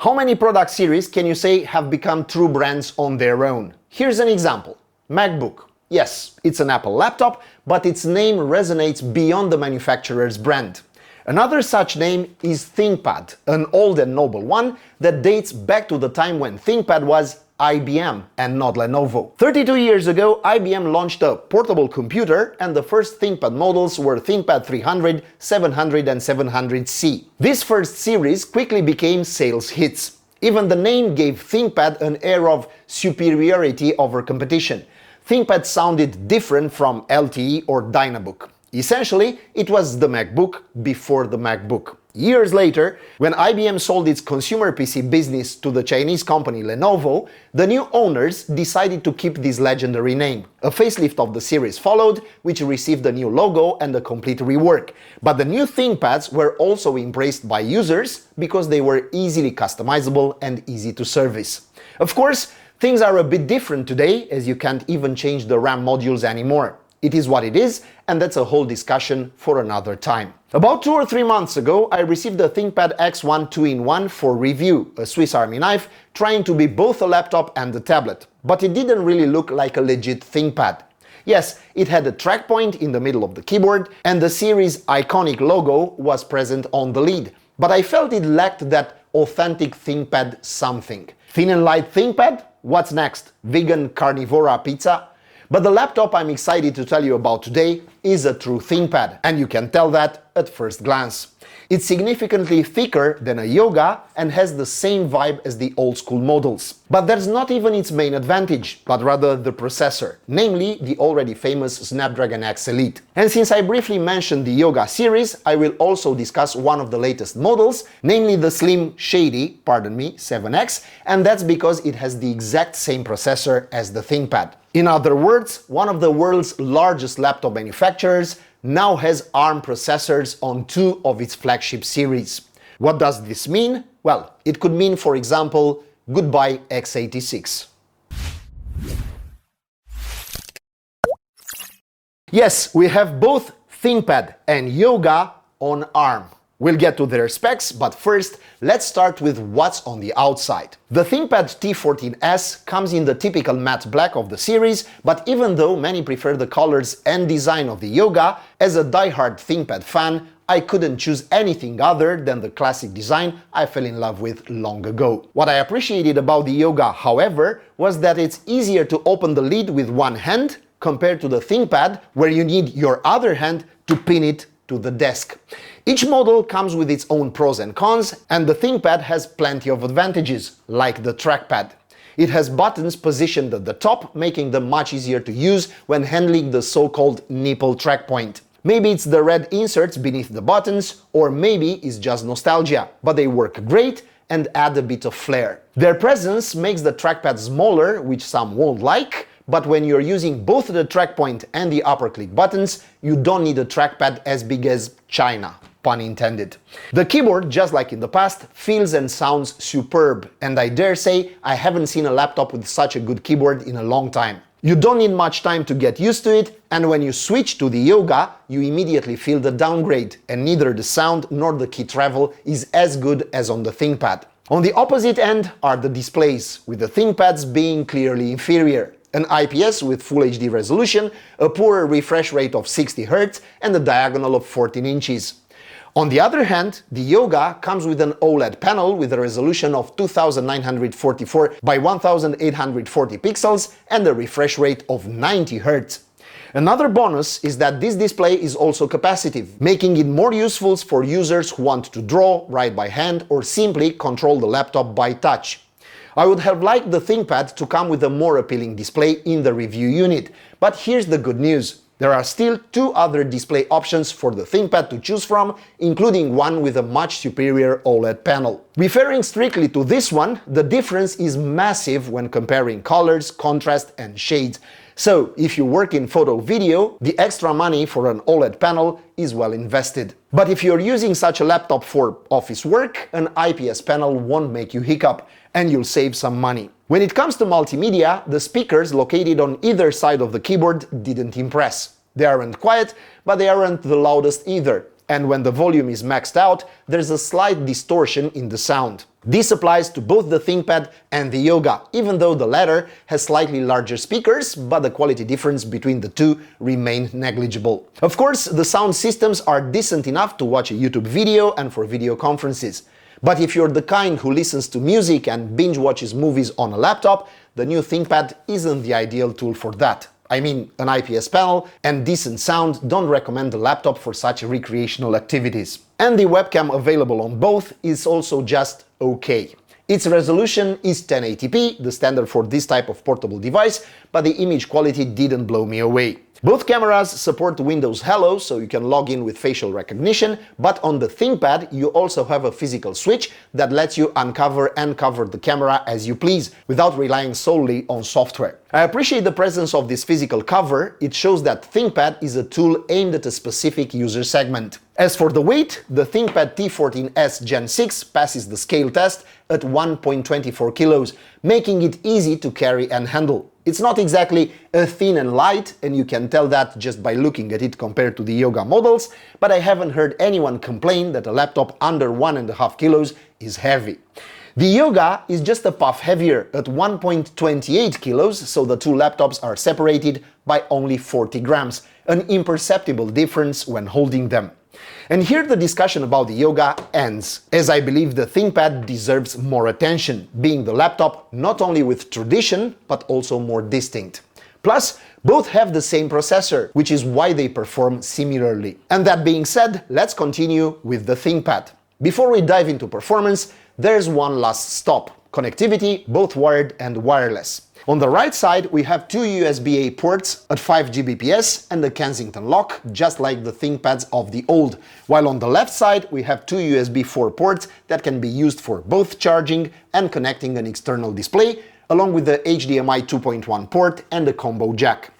How many product series can you say have become true brands on their own? Here's an example. MacBook. Yes, it's an Apple laptop, but its name resonates beyond the manufacturer's brand. Another such name is ThinkPad, an old and noble one that dates back to the time when ThinkPad was IBM and not Lenovo. 32 years ago, IBM launched a portable computer, and the first ThinkPad models were ThinkPad 300, 700 and 700C. This first series quickly became sales hits. Even the name gave ThinkPad an air of superiority over competition. ThinkPad sounded different from LTE or Dynabook. Essentially, it was the MacBook before the MacBook. Years later, when IBM sold its consumer PC business to the Chinese company Lenovo, the new owners decided to keep this legendary name. A facelift of the series followed, which received a new logo and a complete rework. But the new ThinkPads were also embraced by users because they were easily customizable and easy to service. Of course, things are a bit different today, as you can't even change the RAM modules anymore. It is what it is, and that's a whole discussion for another time. About 2 or 3 months ago, I received the ThinkPad X1 2-in-1 for review, a Swiss Army knife trying to be both a laptop and a tablet. But it didn't really look like a legit ThinkPad. Yes, it had a track point in the middle of the keyboard, and the series' iconic logo was present on the lid. But I felt it lacked that authentic ThinkPad something. Thin and light ThinkPad? What's next? Vegan carnivora pizza? But the laptop I'm excited to tell you about today is a true ThinkPad, and you can tell that at first glance. It's significantly thicker than a Yoga and has the same vibe as the old school models. But that's not even its main advantage, but rather the processor, namely the already famous Snapdragon X Elite. And since I briefly mentioned the Yoga series, I will also discuss one of the latest models, namely the Slim Shady, 7X, and that's because it has the exact same processor as the ThinkPad. In other words, one of the world's largest laptop manufacturers now has ARM processors on 2 of its flagship series. What does this mean? Well, it could mean, for example, goodbye x86. Yes, we have both ThinkPad and Yoga on ARM. We'll get to their specs, but first, let's start with what's on the outside. The ThinkPad T14s comes in the typical matte black of the series, but even though many prefer the colors and design of the Yoga, as a die-hard ThinkPad fan, I couldn't choose anything other than the classic design I fell in love with long ago. What I appreciated about the Yoga, however, was that it's easier to open the lid with one hand compared to the ThinkPad, where you need your other hand to pin it to the desk. Each model comes with its own pros and cons, and the ThinkPad has plenty of advantages, like the trackpad. It has buttons positioned at the top, making them much easier to use when handling the so-called nipple track point. Maybe it's the red inserts beneath the buttons, or maybe it's just nostalgia, but they work great and add a bit of flair. Their presence makes the trackpad smaller, which some won't like, but when you're using both the track point and the upper click buttons, you don't need a trackpad as big as China, pun intended. The keyboard, just like in the past, feels and sounds superb, and I dare say I haven't seen a laptop with such a good keyboard in a long time. You don't need much time to get used to it, and when you switch to the Yoga, you immediately feel the downgrade, and neither the sound nor the key travel is as good as on the ThinkPad. On the opposite end are the displays, with the ThinkPads being clearly inferior. An IPS with Full HD resolution, a poorer refresh rate of 60 Hz, and a diagonal of 14 inches. On the other hand, the Yoga comes with an OLED panel with a resolution of 2944 by 1840 pixels and a refresh rate of 90 Hz. Another bonus is that this display is also capacitive, making it more useful for users who want to draw, write by hand, or simply control the laptop by touch. I would have liked the ThinkPad to come with a more appealing display in the review unit, but here's the good news. There are still 2 other display options for the ThinkPad to choose from, including one with a much superior OLED panel. Referring strictly to this one, the difference is massive when comparing colors, contrast, and shades. So, if you work in photo-video, the extra money for an OLED panel is well invested. But if you're using such a laptop for office work, an IPS panel won't make you hiccup, and you'll save some money. When it comes to multimedia, the speakers located on either side of the keyboard didn't impress. They aren't quiet, but they aren't the loudest either. and when the volume is maxed out, there's a slight distortion in the sound. This applies to both the ThinkPad and the Yoga, even though the latter has slightly larger speakers, but the quality difference between the two remains negligible. Of course, the sound systems are decent enough to watch a YouTube video and for video conferences. But if you're the kind who listens to music and binge watches movies on a laptop, the new ThinkPad isn't the ideal tool for that. I mean, an IPS panel and decent sound don't recommend the laptop for such recreational activities. And the webcam available on both is also just okay. Its resolution is 1080p, the standard for this type of portable device, but the image quality didn't blow me away. Both cameras support Windows Hello, so you can log in with facial recognition, but on the ThinkPad you also have a physical switch that lets you uncover and cover the camera as you please, without relying solely on software. I appreciate the presence of this physical cover. It shows that ThinkPad is a tool aimed at a specific user segment. As for the weight, the ThinkPad T14s Gen 6 passes the scale test at 1.24 kilos, making it easy to carry and handle. It's not exactly a thin and light, and you can tell that just by looking at it compared to the Yoga models, but I haven't heard anyone complain that a laptop under 1.5 kilos is heavy. The Yoga is just a puff heavier at 1.28 kilos, so the two laptops are separated by only 40 grams, an imperceptible difference when holding them. And here the discussion about the Yoga ends, as I believe the ThinkPad deserves more attention, being the laptop not only with tradition, but also more distinct. Plus, both have the same processor, which is why they perform similarly. And that being said, let's continue with the ThinkPad. Before we dive into performance, there's one last stop: connectivity, both wired and wireless. On the right side, we have two USB-A ports at 5 Gbps and a Kensington lock, just like the ThinkPads of the old, while on the left side we have two USB 4 ports that can be used for both charging and connecting an external display, along with the HDMI 2.1 port and a combo jack.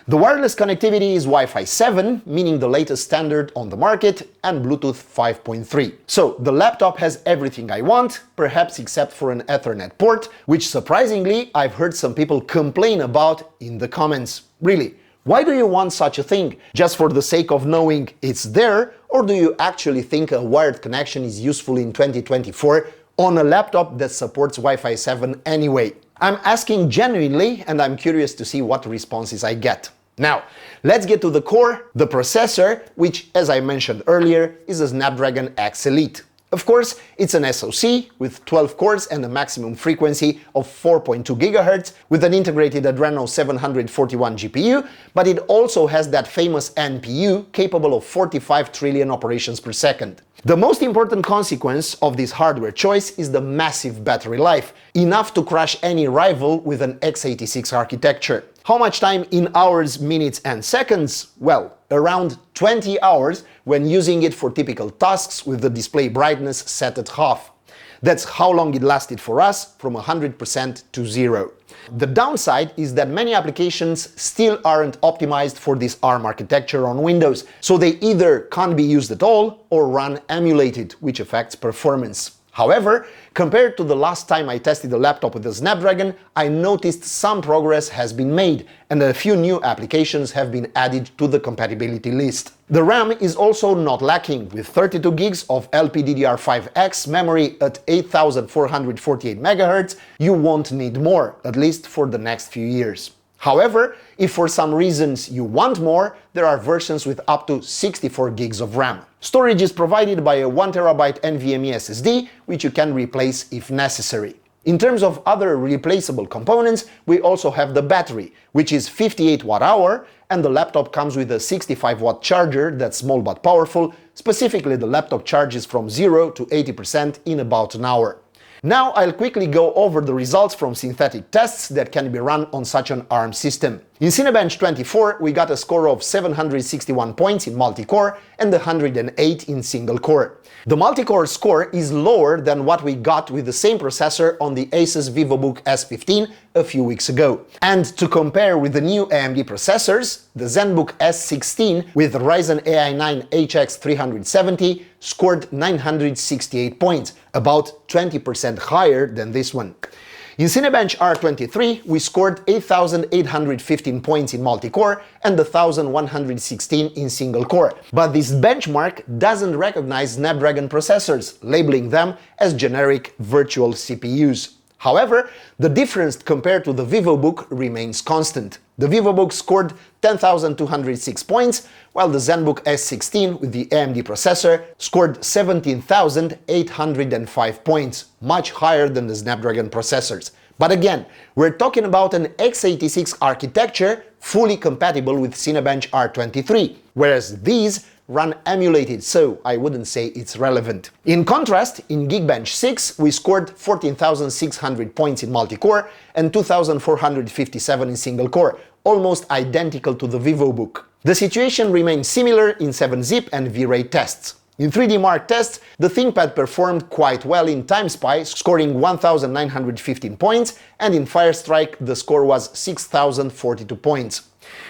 The wireless connectivity is Wi-Fi 7, meaning the latest standard on the market, and Bluetooth 5.3. So the laptop has everything I want, perhaps except for an Ethernet port, which surprisingly I've heard some people complain about in the comments. Really, why do you want such a thing? Just for the sake of knowing it's there, or do you actually think a wired connection is useful in 2024 on a laptop that supports Wi-Fi 7 anyway? I'm asking genuinely, and I'm curious to see what responses I get. Now, let's get to the core, the processor, which, as I mentioned earlier, is a Snapdragon X Elite. Of course, it's an SoC with 12 cores and a maximum frequency of 4.2 GHz with an integrated Adreno 741 GPU, but it also has that famous NPU capable of 45 trillion operations per second. The most important consequence of this hardware choice is the massive battery life, enough to crush any rival with an x86 architecture. How much time in hours, minutes and seconds? Well, around 20 hours when using it for typical tasks with the display brightness set at half. That's how long it lasted for us, from 100% to 0. The downside is that many applications still aren't optimized for this ARM architecture on Windows, so they either can't be used at all or run emulated, which affects performance. However, compared to the last time I tested a laptop with a Snapdragon, I noticed some progress has been made, and a few new applications have been added to the compatibility list. The RAM is also not lacking, with 32 gigs of LPDDR5X memory at 8448 MHz. You won't need more, at least for the next few years. However, if for some reasons you want more, there are versions with up to 64 gigs of RAM. Storage is provided by a 1TB NVMe SSD, which you can replace if necessary. In terms of other replaceable components, we also have the battery, which is 58 Wh, and the laptop comes with a 65 Watt charger that's small but powerful. Specifically, the laptop charges from 0 to 80% in about an hour. Now I'll quickly go over the results from synthetic tests that can be run on such an ARM system. In Cinebench 24, we got a score of 761 points in multi-core and 108 in single-core. The multi-core score is lower than what we got with the same processor on the Asus VivoBook S15 a few weeks ago. And to compare with the new AMD processors, the ZenBook S16 with Ryzen AI 9 HX 370 scored 968 points, about 20% higher than this one. In Cinebench R23, we scored 8,815 points in multi-core and 1,116 in single-core. But this benchmark doesn't recognize Snapdragon processors, labeling them as generic virtual CPUs. However, the difference compared to the VivoBook remains constant. The VivoBook scored 10,206 points, while the ZenBook S16 with the AMD processor scored 17,805 points, much higher than the Snapdragon processors. But again, we're talking about an x86 architecture fully compatible with Cinebench R23, whereas these run emulated, so I wouldn't say it's relevant. In contrast, in Geekbench 6, we scored 14,600 points in multi-core and 2,457 in single-core, almost identical to the VivoBook. The situation remains similar in 7-zip and V-Ray tests. In 3D Mark tests, the ThinkPad performed quite well in TimeSpy, scoring 1,915 points, and in Firestrike the score was 6,042 points.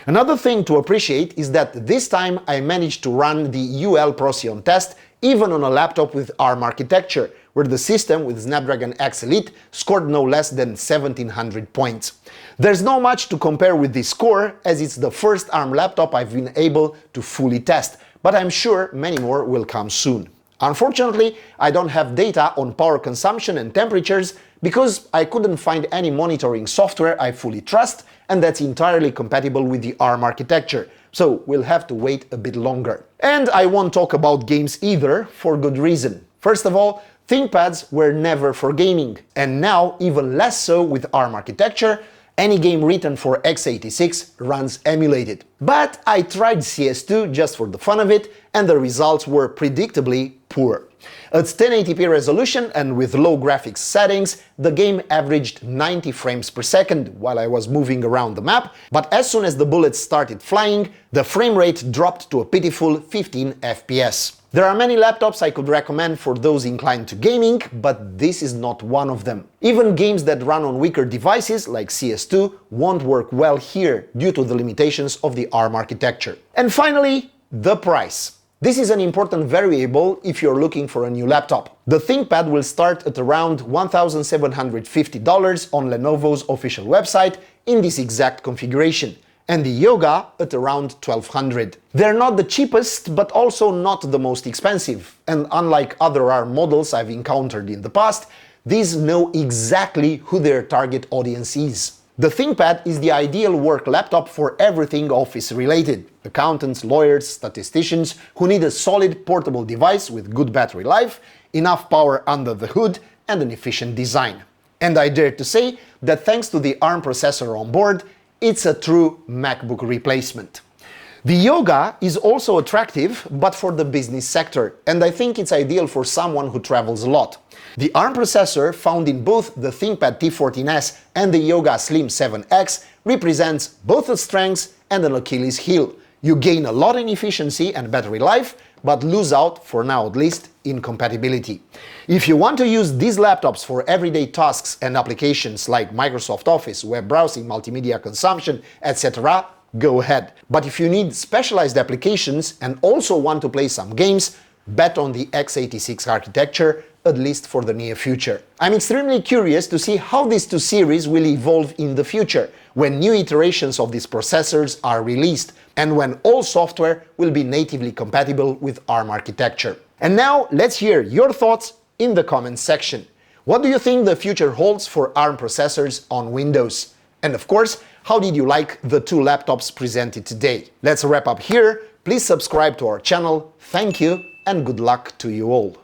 Another thing to appreciate is that this time I managed to run the UL Procyon test even on a laptop with ARM architecture, where the system with Snapdragon X Elite scored no less than 1,700 points. There's not much to compare with this score, as it's the first ARM laptop I've been able to fully test, but I'm sure many more will come soon. Unfortunately, I don't have data on power consumption and temperatures because I couldn't find any monitoring software I fully trust and that's entirely compatible with the ARM architecture, so we'll have to wait a bit longer. And I won't talk about games either, for good reason. First of all, ThinkPads were never for gaming, and now even less so with ARM architecture. Any game written for x86 runs emulated. But I tried CS2 just for the fun of it, and the results were predictably poor. At 1080p resolution and with low graphics settings, the game averaged 90 frames per second while I was moving around the map, but as soon as the bullets started flying, the frame rate dropped to a pitiful 15 FPS. There are many laptops I could recommend for those inclined to gaming, but this is not one of them. Even games that run on weaker devices like CS2 won't work well here due to the limitations of the ARM architecture. And finally, the price. This is an important variable if you're looking for a new laptop. The ThinkPad will start at around $1,750 on Lenovo's official website in this exact configuration, and the Yoga at around $1,200. They're not the cheapest, but also not the most expensive, and unlike other ARM models I've encountered in the past, these know exactly who their target audience is. The ThinkPad is the ideal work laptop for everything office-related. Accountants, lawyers, statisticians who need a solid portable device with good battery life, enough power under the hood, and an efficient design. And I dare to say that thanks to the ARM processor on board, it's a true MacBook replacement. The Yoga is also attractive, but for the business sector, and I think it's ideal for someone who travels a lot. The ARM processor found in both the ThinkPad T14s and the Yoga Slim 7X represents both a strength and an Achilles heel. You gain a lot in efficiency and battery life, but lose out, for now at least, in compatibility. If you want to use these laptops for everyday tasks and applications like Microsoft Office, web browsing, multimedia consumption, etc., go ahead. But if you need specialized applications and also want to play some games, bet on the x86 architecture, at least for the near future. I'm extremely curious to see how these two series will evolve in the future, when new iterations of these processors are released, and when all software will be natively compatible with ARM architecture. And now let's hear your thoughts in the comments section. What do you think the future holds for ARM processors on Windows? And of course, how did you like the two laptops presented today? Let's wrap up here. Please subscribe to our channel. Thank you and good luck to you all.